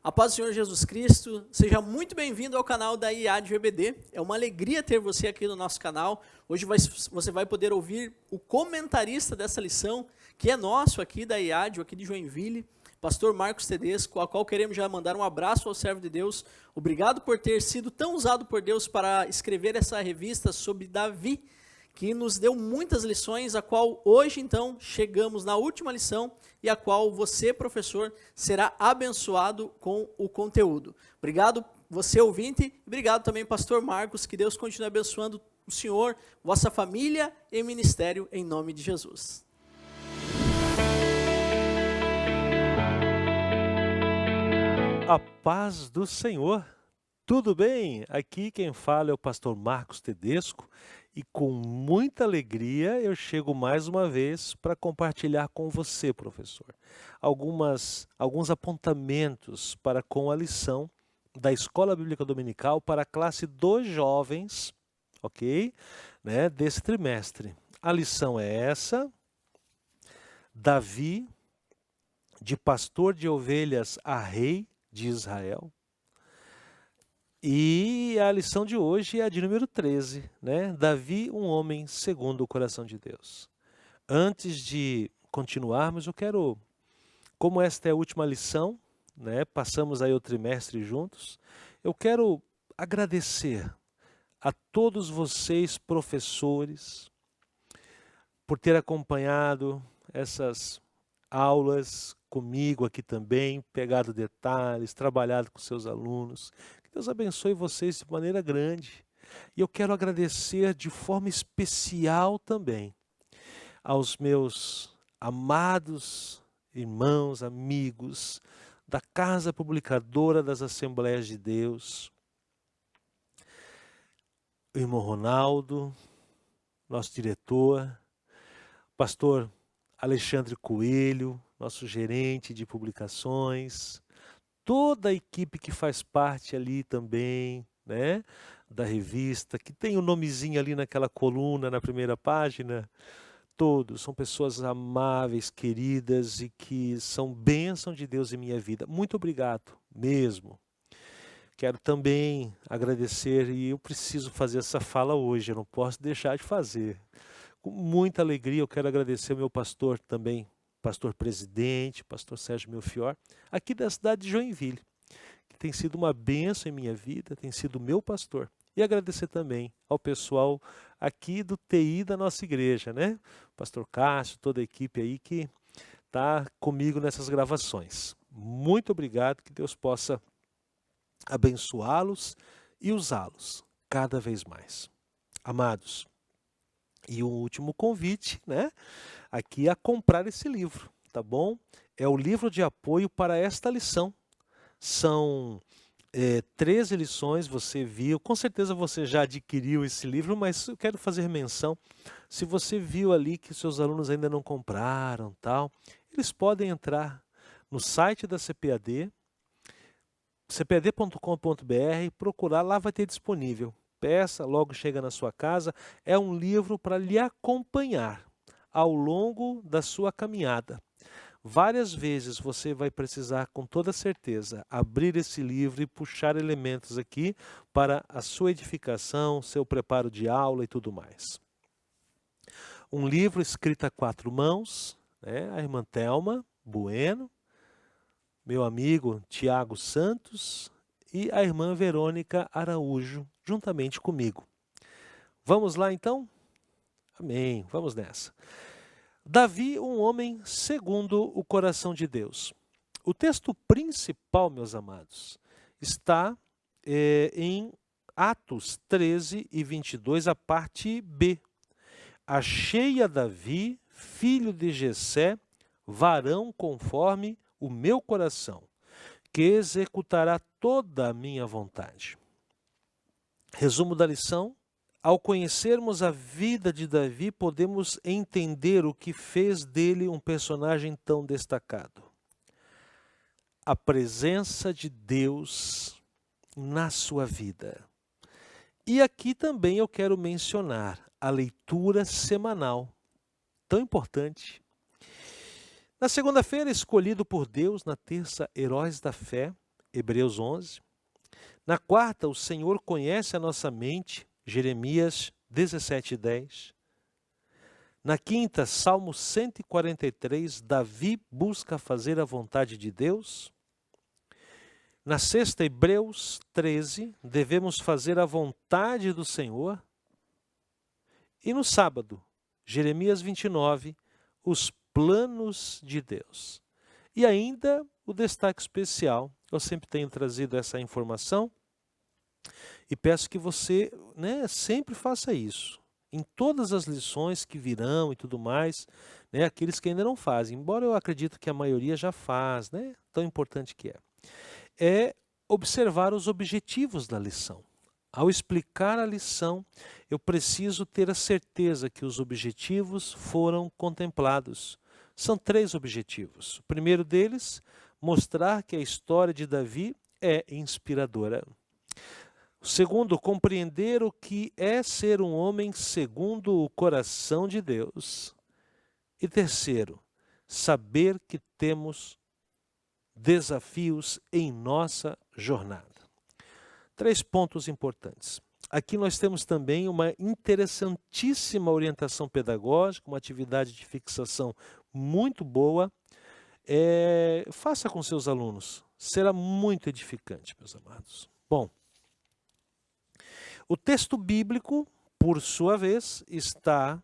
A paz do Senhor Jesus Cristo, seja muito bem-vindo ao canal da IAD VBD. É uma alegria ter você aqui no nosso canal. Hoje você vai poder ouvir o comentarista dessa lição, que é nosso aqui da IAD, aqui de Joinville, pastor Marcos Tedesco, ao qual queremos já mandar um abraço ao servo de Deus. Obrigado por ter sido tão usado por Deus para escrever essa revista sobre Davi, que nos deu muitas lições, a qual hoje, então, chegamos na última lição e a qual você, professor, será abençoado com o conteúdo. Obrigado, você ouvinte, e obrigado também, pastor Marcos, que Deus continue abençoando o senhor, vossa família e ministério, em nome de Jesus. A paz do Senhor, tudo bem? Aqui quem fala é o pastor Marcos Tedesco e com muita alegria eu chego mais uma vez para compartilhar com você, professor, alguns apontamentos para com a lição da Escola Bíblica Dominical para a classe dos jovens, ok? Desse trimestre. A lição é essa: Davi, de pastor de ovelhas a rei de Israel. E a lição de hoje é a de número 13, Davi, um homem segundo o coração de Deus. Antes de continuarmos, eu quero, como esta é a última lição, passamos aí o trimestre juntos, eu quero agradecer a todos vocês, professores, por ter acompanhado essas aulas comigo aqui também, pegado detalhes, trabalhado com seus alunos. Que Deus abençoe vocês de maneira grande. E eu quero agradecer de forma especial também aos meus amados irmãos, amigos da Casa Publicadora das Assembleias de Deus, o irmão Ronaldo, nosso diretor, pastor Alexandre Coelho, nosso gerente de publicações, toda a equipe que faz parte ali também, da revista, que tem o nomezinho ali naquela coluna, na primeira página. Todos são pessoas amáveis, queridas e que são bênção de Deus em minha vida. Muito obrigado mesmo. Quero também agradecer, e eu preciso fazer essa fala hoje, eu não posso deixar de fazer. Com muita alegria eu quero agradecer ao meu pastor também, pastor presidente, pastor Sérgio Melchior, aqui da cidade de Joinville, que tem sido uma bênção em minha vida, tem sido meu pastor. E agradecer também ao pessoal aqui do TI da nossa igreja, Pastor Cássio, toda a equipe aí que está comigo nessas gravações. Muito obrigado, que Deus possa abençoá-los e usá-los cada vez mais. Amados, e o último convite, aqui a comprar esse livro, tá bom? É o livro de apoio para esta lição. São 13 lições, você viu, com certeza você já adquiriu esse livro, mas eu quero fazer menção, se você viu ali que seus alunos ainda não compraram, tal, eles podem entrar no site da CPAD, cpad.com.br, procurar, lá vai ter disponível. Peça, logo chega na sua casa. É um livro para lhe acompanhar ao longo da sua caminhada. Várias vezes você vai precisar, com toda certeza, abrir esse livro e puxar elementos aqui para a sua edificação, seu preparo de aula e tudo mais. Um livro escrito a 4 mãos, a irmã Thelma Bueno, meu amigo Tiago Santos e a irmã Verônica Araújo, juntamente comigo. Vamos lá então? Amém, vamos nessa. Davi, um homem segundo o coração de Deus. O texto principal, meus amados, está em Atos 13 e 22, a parte B. Achei a Davi, filho de Jessé, varão conforme o meu coração, que executará toda a minha vontade. Resumo da lição: ao conhecermos a vida de Davi, podemos entender o que fez dele um personagem tão destacado. A presença de Deus na sua vida. E aqui também eu quero mencionar a leitura semanal, tão importante. Na segunda-feira, escolhido por Deus, na terça, Heróis da Fé, Hebreus 11. Na quarta, o Senhor conhece a nossa mente, Jeremias 17:10. Na quinta, Salmo 143, Davi busca fazer a vontade de Deus. Na sexta, Hebreus 13, devemos fazer a vontade do Senhor. E no sábado, Jeremias 29, os planos de Deus. E ainda o destaque especial, eu sempre tenho trazido essa informação e peço que você, sempre faça isso. Em todas as lições que virão e tudo mais, aqueles que ainda não fazem, embora eu acredito que a maioria já faz, tão importante que é observar os objetivos da lição. Ao explicar a lição, eu preciso ter a certeza que os objetivos foram contemplados. São 3 objetivos. O primeiro deles, mostrar que a história de Davi é inspiradora. O segundo, compreender o que é ser um homem segundo o coração de Deus. E terceiro, saber que temos desafios em nossa jornada. 3 pontos importantes. Aqui nós temos também uma interessantíssima orientação pedagógica, uma atividade de fixação muito boa. Faça com seus alunos, será muito edificante, meus amados. Bom, o texto bíblico, por sua vez, está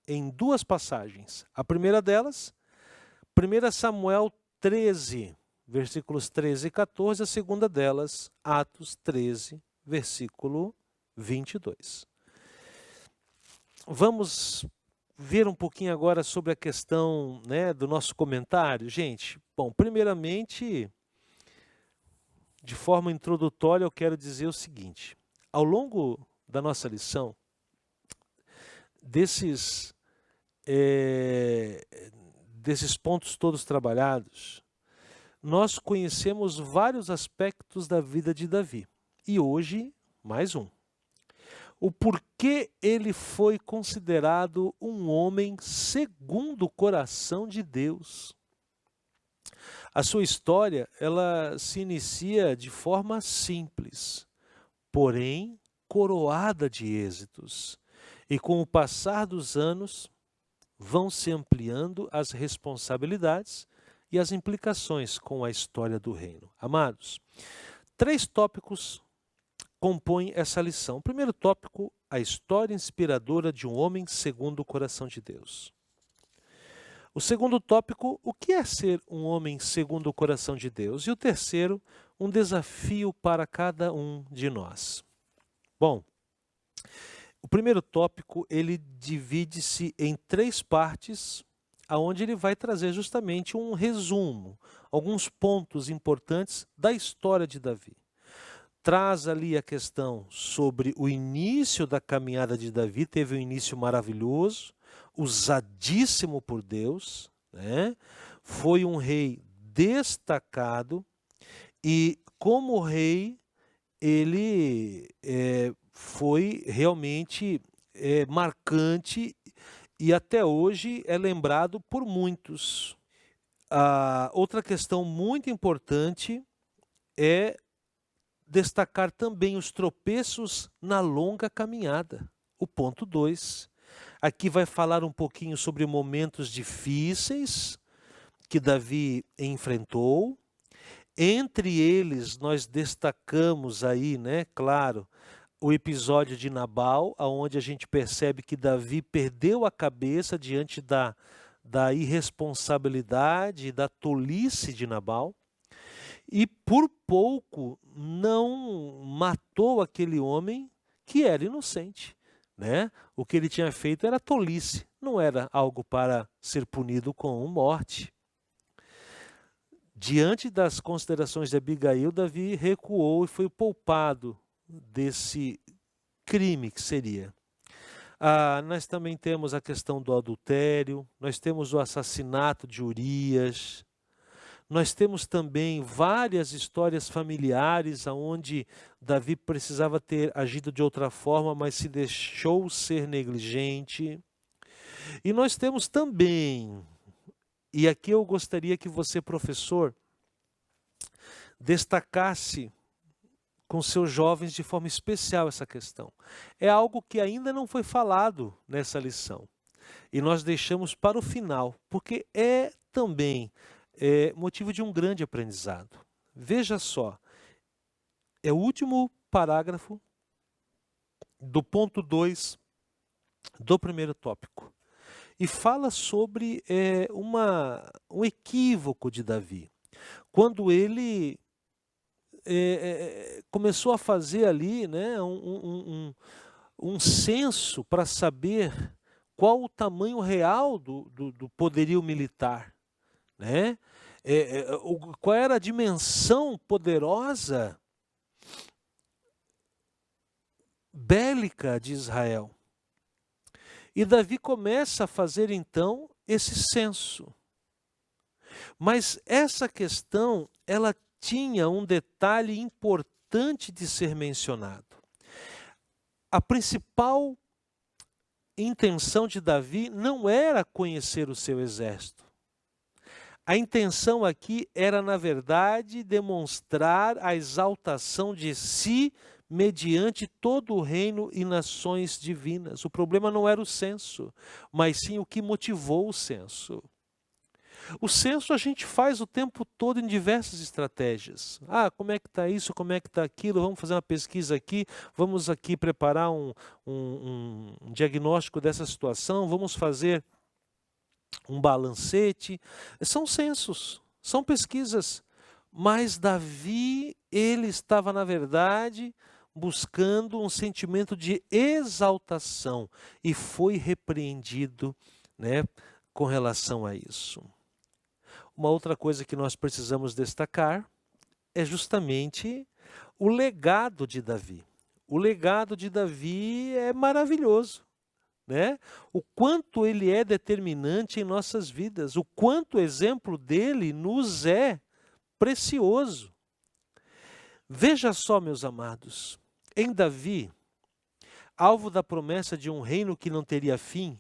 em 2 passagens. A primeira delas, 1 Samuel 13, versículos 13 e 14, a segunda delas, Atos 13, versículo 22. Vamos ver um pouquinho agora sobre a questão do nosso comentário. Gente, bom, primeiramente, de forma introdutória, eu quero dizer o seguinte. Ao longo da nossa lição, desses pontos todos trabalhados, nós conhecemos vários aspectos da vida de Davi. E hoje, mais um. O porquê ele foi considerado um homem segundo o coração de Deus. A sua história, ela se inicia de forma simples, porém coroada de êxitos. E com o passar dos anos, vão se ampliando as responsabilidades e as implicações com a história do reino. Amados, 3 tópicos compõem essa lição. O primeiro tópico, a história inspiradora de um homem segundo o coração de Deus. O segundo tópico, o que é ser um homem segundo o coração de Deus? E o terceiro, um desafio para cada um de nós. Bom, o primeiro tópico, ele divide-se em 3 partes, aonde ele vai trazer justamente um resumo, alguns pontos importantes da história de Davi. Traz ali a questão sobre o início da caminhada de Davi, teve um início maravilhoso, usadíssimo por Deus, foi um rei destacado e como rei ele foi realmente marcante e até hoje é lembrado por muitos. Outra questão muito importante é destacar também os tropeços na longa caminhada. O ponto 2. Aqui vai falar um pouquinho sobre momentos difíceis que Davi enfrentou. Entre eles, nós destacamos aí, claro, o episódio de Nabal, onde a gente percebe que Davi perdeu a cabeça diante da irresponsabilidade, da tolice de Nabal, e por pouco não matou aquele homem que era inocente. O que ele tinha feito era tolice, não era algo para ser punido com morte. Diante das considerações de Abigail, Davi recuou e foi poupado desse crime que seria. Nós também temos a questão do adultério, nós temos o assassinato de Urias, nós temos também várias histórias familiares onde Davi precisava ter agido de outra forma, mas se deixou ser negligente. E nós temos também, e aqui eu gostaria que você, professor, destacasse com seus jovens de forma especial essa questão. É algo que ainda não foi falado nessa lição. E nós deixamos para o final, porque é também motivo de um grande aprendizado. Veja só, é o último parágrafo do ponto 2 do primeiro tópico. E fala sobre um equívoco de Davi. Quando ele começou a fazer ali, né, um censo para saber qual o tamanho real do poderio militar, né? Qual era a dimensão poderosa bélica de Israel. E Davi começa a fazer então esse censo. Mas essa questão, ela tinha um detalhe importante de ser mencionado. A principal intenção de Davi não era conhecer o seu exército. A intenção aqui era, na verdade, demonstrar a exaltação de si mediante todo o reino e nações divinas. O problema não era o censo, mas sim o que motivou o censo. O censo a gente faz o tempo todo em diversas estratégias. Ah, como é que está isso, como é que está aquilo, vamos fazer uma pesquisa aqui, vamos aqui preparar um diagnóstico dessa situação, vamos fazer um balancete. São censos, são pesquisas. Mas Davi, ele estava, na verdade, buscando um sentimento de exaltação e foi repreendido, né, com relação a isso. Uma outra coisa que nós precisamos destacar é justamente o legado de Davi. O legado de Davi é maravilhoso, né? O quanto ele é determinante em nossas vidas, o quanto o exemplo dele nos é precioso. Veja só, meus amados, em Davi, alvo da promessa de um reino que não teria fim,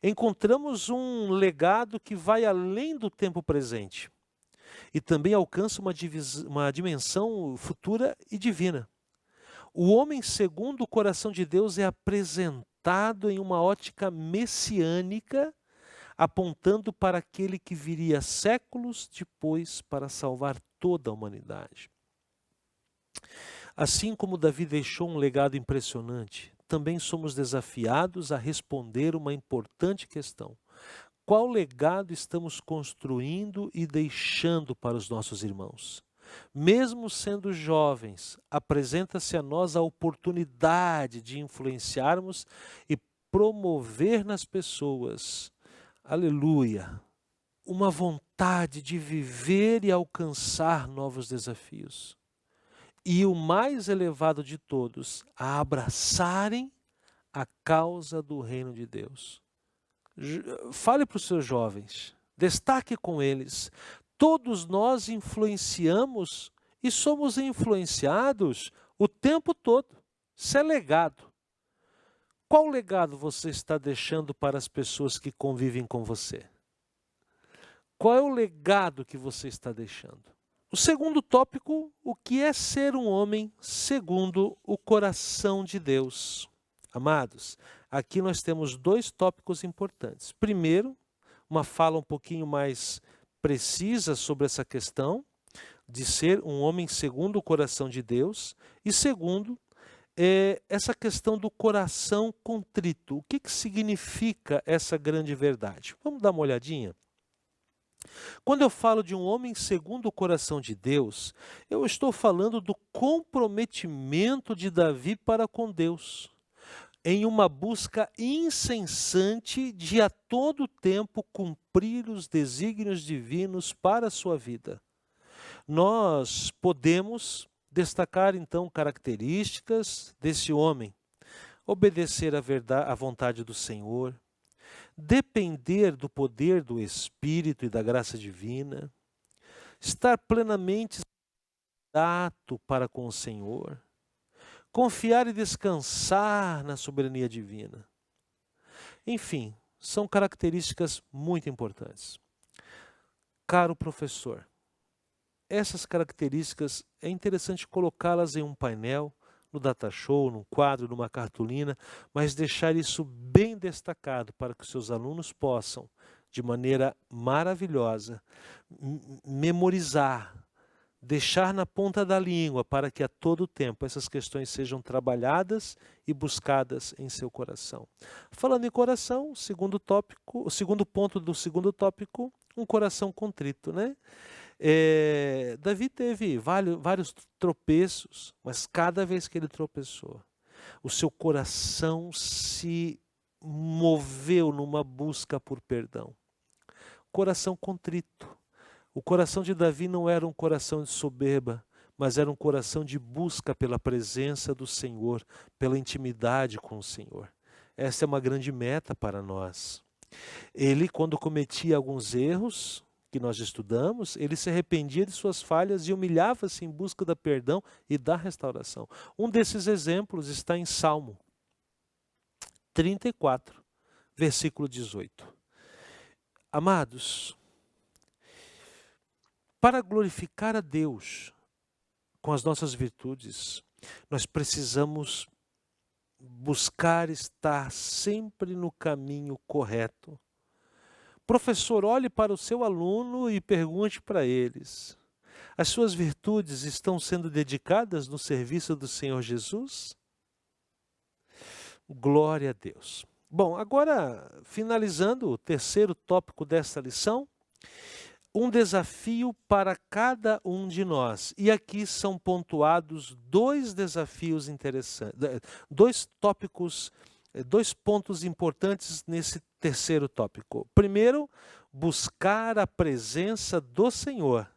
encontramos um legado que vai além do tempo presente e também alcança uma dimensão futura e divina. O homem segundo o coração de Deus é apresentado em uma ótica messiânica, apontando para aquele que viria séculos depois para salvar toda a humanidade. Assim como Davi deixou um legado impressionante, também somos desafiados a responder uma importante questão. Qual legado estamos construindo e deixando para os nossos irmãos? Mesmo sendo jovens, apresenta-se a nós a oportunidade de influenciarmos e promover nas pessoas, aleluia, uma vontade de viver e alcançar novos desafios. E o mais elevado de todos, a abraçarem a causa do reino de Deus. Fale para os seus jovens, destaque com eles. Todos nós influenciamos e somos influenciados o tempo todo. Isso é legado. Qual legado você está deixando para as pessoas que convivem com você? Qual é o legado que você está deixando? O segundo tópico, o que é ser um homem segundo o coração de Deus? Amados, aqui nós temos dois tópicos importantes. Primeiro, uma fala um pouquinho mais precisa sobre essa questão de ser um homem segundo o coração de Deus. E segundo, essa questão do coração contrito. O que significa essa grande verdade? Vamos dar uma olhadinha? Quando eu falo de um homem segundo o coração de Deus, eu estou falando do comprometimento de Davi para com Deus, em uma busca incessante de a todo tempo cumprir os desígnios divinos para a sua vida. Nós podemos destacar então características desse homem: obedecer à vontade do Senhor, depender do poder do Espírito e da graça divina, estar plenamente dato para com o Senhor, confiar e descansar na soberania divina. Enfim, são características muito importantes. Caro professor, essas características é interessante colocá-las em um painel, no data show, num quadro, numa cartolina, mas deixar isso bem destacado para que os seus alunos possam, de maneira maravilhosa, memorizar, deixar na ponta da língua para que a todo tempo essas questões sejam trabalhadas e buscadas em seu coração. Falando em coração, o segundo ponto do segundo tópico, um coração contrito, né? Davi teve vários tropeços, mas cada vez que ele tropeçou, o seu coração se moveu numa busca por perdão. Coração contrito. O coração de Davi não era um coração de soberba, mas era um coração de busca pela presença do Senhor, pela intimidade com o Senhor. Essa é uma grande meta para nós. Ele, quando cometia alguns erros, que nós estudamos, ele se arrependia de suas falhas e humilhava-se em busca da perdão e da restauração. Um desses exemplos está em Salmo 34, versículo 18. Amados, para glorificar a Deus com as nossas virtudes, nós precisamos buscar estar sempre no caminho correto. Professor, olhe para o seu aluno e pergunte para eles: as suas virtudes estão sendo dedicadas no serviço do Senhor Jesus? Glória a Deus. Bom, agora, finalizando o terceiro tópico desta lição, um desafio para cada um de nós. E aqui são pontuados dois desafios interessantes, dois pontos importantes nesse terceiro tópico. Primeiro, buscar a presença do Senhor.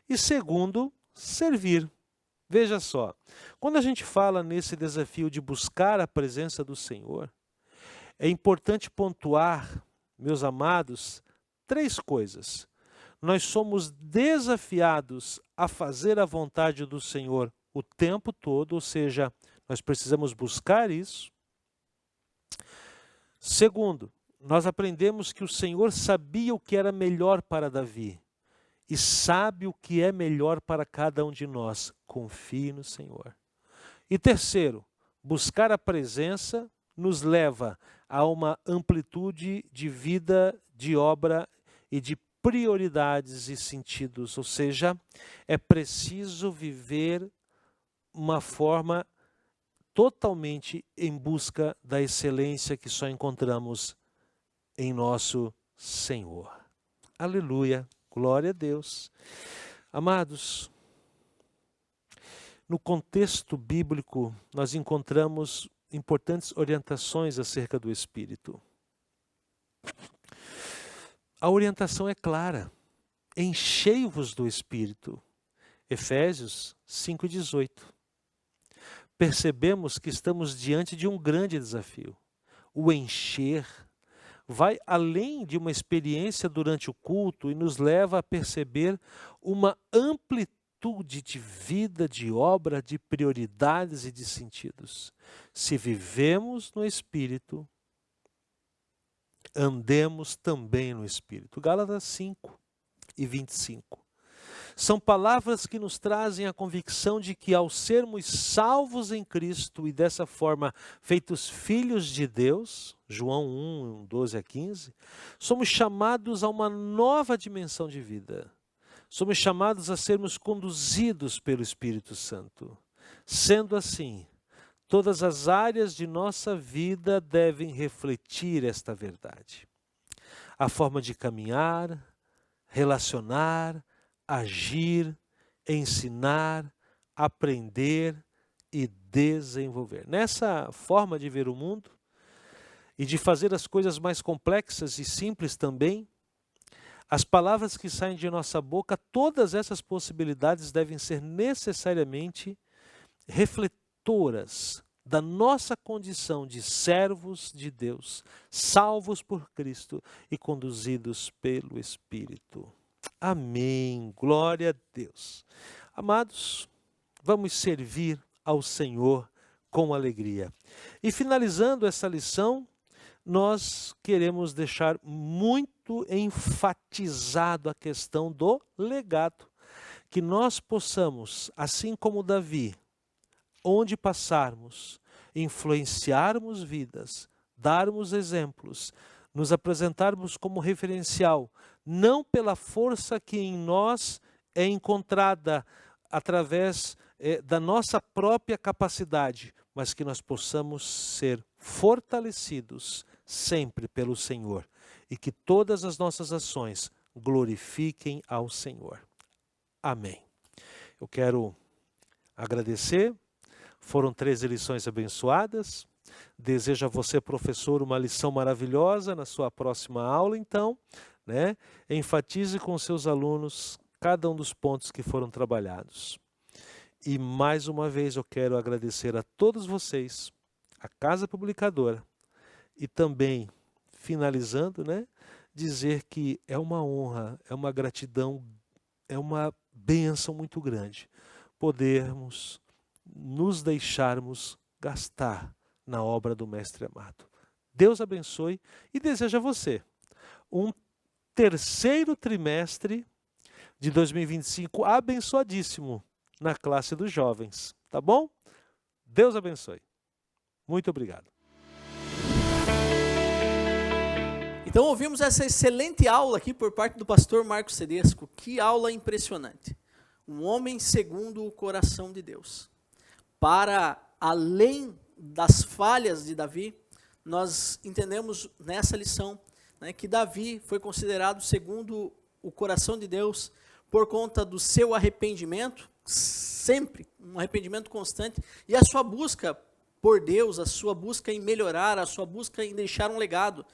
E segundo, servir. Veja só, quando a gente fala nesse desafio de buscar a presença do Senhor, é importante pontuar, meus amados, três coisas. Nós somos desafiados a fazer a vontade do Senhor o tempo todo, ou seja, nós precisamos buscar isso. Segundo, nós aprendemos que o Senhor sabia o que era melhor para Davi e sabe o que é melhor para cada um de nós. Confie no Senhor. E terceiro, buscar a presença nos leva a uma amplitude de vida, de obra e de prioridades e sentidos, ou seja, é preciso viver uma forma totalmente em busca da excelência que só encontramos em nosso Senhor. Aleluia, glória a Deus. Amados, no contexto bíblico nós encontramos importantes orientações acerca do Espírito. A orientação é clara: enchei-vos do Espírito. Efésios 5,18. Percebemos que estamos diante de um grande desafio. O encher vai além de uma experiência durante o culto e nos leva a perceber uma amplitude de vida, de obra, de prioridades e de sentidos. Se vivemos no Espírito, andemos também no Espírito. Gálatas 5:25. São palavras que nos trazem a convicção de que ao sermos salvos em Cristo e dessa forma feitos filhos de Deus, João 1:12-15, somos chamados a uma nova dimensão de vida. Somos chamados a sermos conduzidos pelo Espírito Santo. Sendo assim, todas as áreas de nossa vida devem refletir esta verdade. A forma de caminhar, relacionar, agir, ensinar, aprender e desenvolver. Nessa forma de ver o mundo e de fazer as coisas mais complexas e simples também, as palavras que saem de nossa boca, todas essas possibilidades devem ser necessariamente refletoras da nossa condição de servos de Deus, salvos por Cristo e conduzidos pelo Espírito. Amém. Glória a Deus. Amados, vamos servir ao Senhor com alegria. E finalizando essa lição, nós queremos deixar muito enfatizado a questão do legado, que nós possamos, assim como Davi, onde passarmos, influenciarmos vidas, darmos exemplos, nos apresentarmos como referencial, não pela força que em nós é encontrada através da nossa própria capacidade, mas que nós possamos ser fortalecidos sempre pelo Senhor e que todas as nossas ações glorifiquem ao Senhor. Amém. Eu quero agradecer. Foram 13 lições abençoadas. Desejo a você, professor, uma lição maravilhosa na sua próxima aula, então, né? Enfatize com seus alunos cada um dos pontos que foram trabalhados. E mais uma vez eu quero agradecer a todos vocês, a Casa Publicadora, e também, finalizando, né, dizer que é uma honra, é uma gratidão, é uma bênção muito grande podermos nos deixarmos gastar na obra do Mestre amado. Deus abençoe e deseja a você um terceiro trimestre de 2025 abençoadíssimo na classe dos jovens, tá bom? Deus abençoe. Muito obrigado. Então ouvimos essa excelente aula aqui por parte do pastor Marcos Tedesco. Que aula impressionante. Um homem segundo o coração de Deus. Para além das falhas de Davi, nós entendemos nessa lição, né, que Davi foi considerado segundo o coração de Deus por conta do seu arrependimento, sempre um arrependimento constante, e a sua busca por Deus, a sua busca em melhorar, a sua busca em deixar um legado.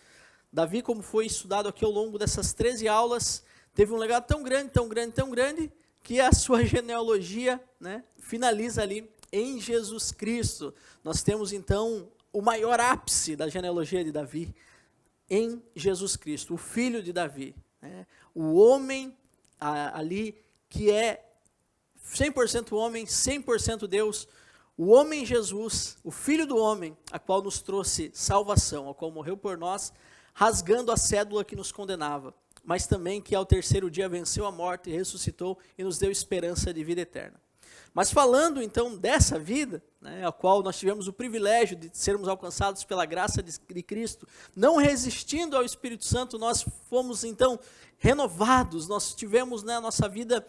Davi, como foi estudado aqui ao longo dessas 13 aulas, teve um legado tão grande, tão grande, tão grande, que a sua genealogia, né, finaliza ali em Jesus Cristo. Nós temos então o maior ápice da genealogia de Davi em Jesus Cristo, o filho de Davi, né, o homem ali que é 100% homem, 100% Deus, o homem Jesus, o filho do homem, a qual nos trouxe salvação, a qual morreu por nós, rasgando a cédula que nos condenava, mas também que ao terceiro dia venceu a morte, ressuscitou e nos deu esperança de vida eterna. Mas falando então dessa vida, né, a qual nós tivemos o privilégio de sermos alcançados pela graça de Cristo, não resistindo ao Espírito Santo, nós fomos então renovados, nós tivemos, né, a nossa vida,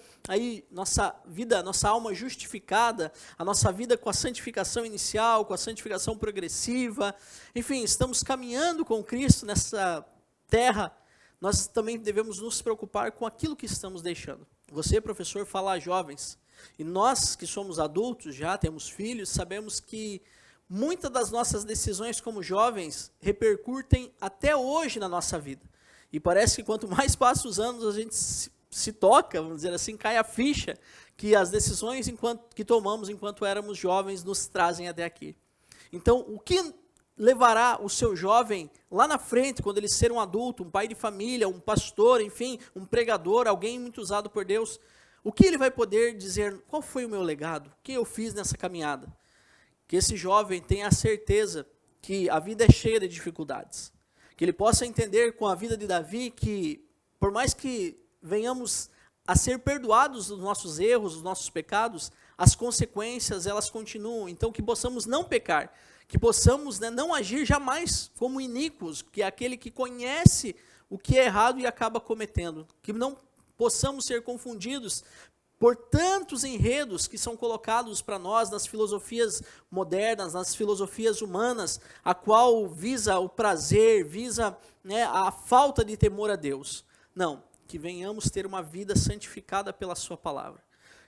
nossa alma justificada, a nossa vida com a santificação inicial, com a santificação progressiva, enfim, estamos caminhando com Cristo nessa terra. Nós também devemos nos preocupar com aquilo que estamos deixando. Você, professor, fala a jovens, e nós que somos adultos, já temos filhos, sabemos que muitas das nossas decisões como jovens repercutem até hoje na nossa vida. E parece que quanto mais passam os anos, a gente se toca, vamos dizer assim, cai a ficha, que as decisões que tomamos enquanto éramos jovens nos trazem até aqui. Então, o que levará o seu jovem lá na frente, quando ele ser um adulto, um pai de família, um pastor, enfim, um pregador, alguém muito usado por Deus, o que ele vai poder dizer? Qual foi o meu legado? O que eu fiz nessa caminhada? Que esse jovem tenha a certeza que a vida é cheia de dificuldades. Que ele possa entender com a vida de Davi que, por mais que venhamos a ser perdoados dos nossos erros, dos nossos pecados, as consequências, elas continuam. Então, que possamos não pecar, que possamos, né, não agir jamais como iníquos, que é aquele que conhece o que é errado e acaba cometendo. Que não possamos ser confundidos por tantos enredos que são colocados para nós nas filosofias modernas, nas filosofias humanas, a qual visa o prazer, visa, né, a falta de temor a Deus. Não, que venhamos ter uma vida santificada pela sua palavra.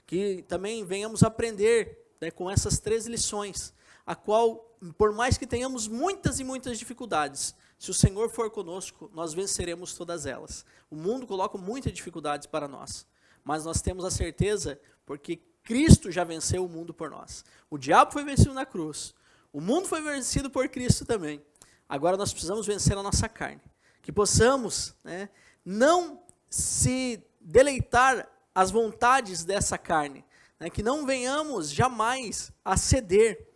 Que também venhamos aprender, né, com essas 13 lições, a qual, por mais que tenhamos muitas e muitas dificuldades, se o Senhor for conosco, nós venceremos todas elas. O mundo coloca muitas dificuldades para nós, mas nós temos a certeza, porque Cristo já venceu o mundo por nós. O diabo foi vencido na cruz, o mundo foi vencido por Cristo também. Agora nós precisamos vencer a nossa carne, que possamos, né, não se deleitar às vontades dessa carne, né, que não venhamos jamais a ceder,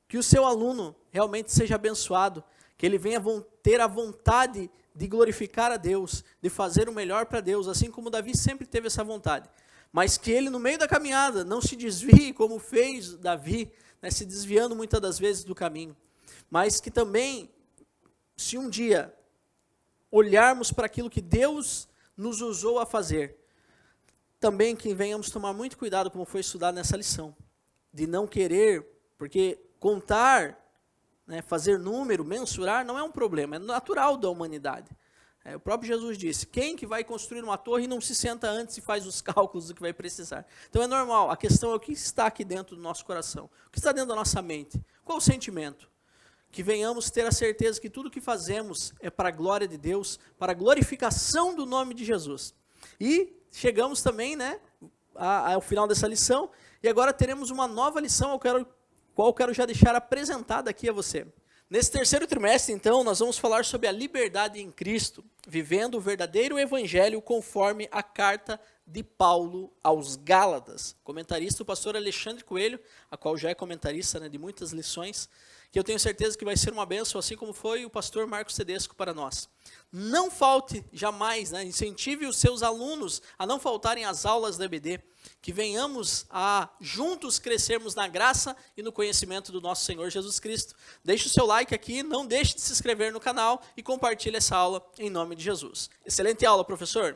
que o seu aluno realmente seja abençoado, que ele venha ter a vontade de glorificar a Deus, de fazer o melhor para Deus, assim como Davi sempre teve essa vontade. mas que ele no meio da caminhada não se desvie como fez Davi, né, se desviando muitas das vezes do caminho, mas que também, se um dia olharmos para aquilo que Deus nos usou a fazer, também que venhamos tomar muito cuidado, como foi estudado nessa lição, de não querer, porque contar, né, fazer número, mensurar, não é um problema, é natural da humanidade. O próprio Jesus disse, quem que vai construir uma torre e não se senta antes e faz os cálculos do que vai precisar? Então é normal, a questão é o que está aqui dentro do nosso coração, o que está dentro da nossa mente, qual o sentimento? Que venhamos ter a certeza que tudo que fazemos é para a glória de Deus, para a glorificação do nome de Jesus. E chegamos também, né, ao final dessa lição, e agora teremos uma nova lição, qual eu quero já deixar apresentada aqui a você. Nesse terceiro trimestre, então, nós vamos falar sobre a liberdade em Cristo, vivendo o verdadeiro evangelho conforme a carta de Paulo aos Gálatas. Comentarista, o pastor Alexandre Coelho, a qual já é comentarista, né, de muitas lições, que eu tenho certeza que vai ser uma bênção, assim como foi o pastor Marcos Tedesco para nós. Não falte jamais, né, incentive os seus alunos a não faltarem às aulas da EBD, que venhamos a juntos crescermos na graça e no conhecimento do nosso Senhor Jesus Cristo. Deixe o seu like aqui, não deixe de se inscrever no canal e compartilhe essa aula em nome de Jesus. Excelente aula, professor!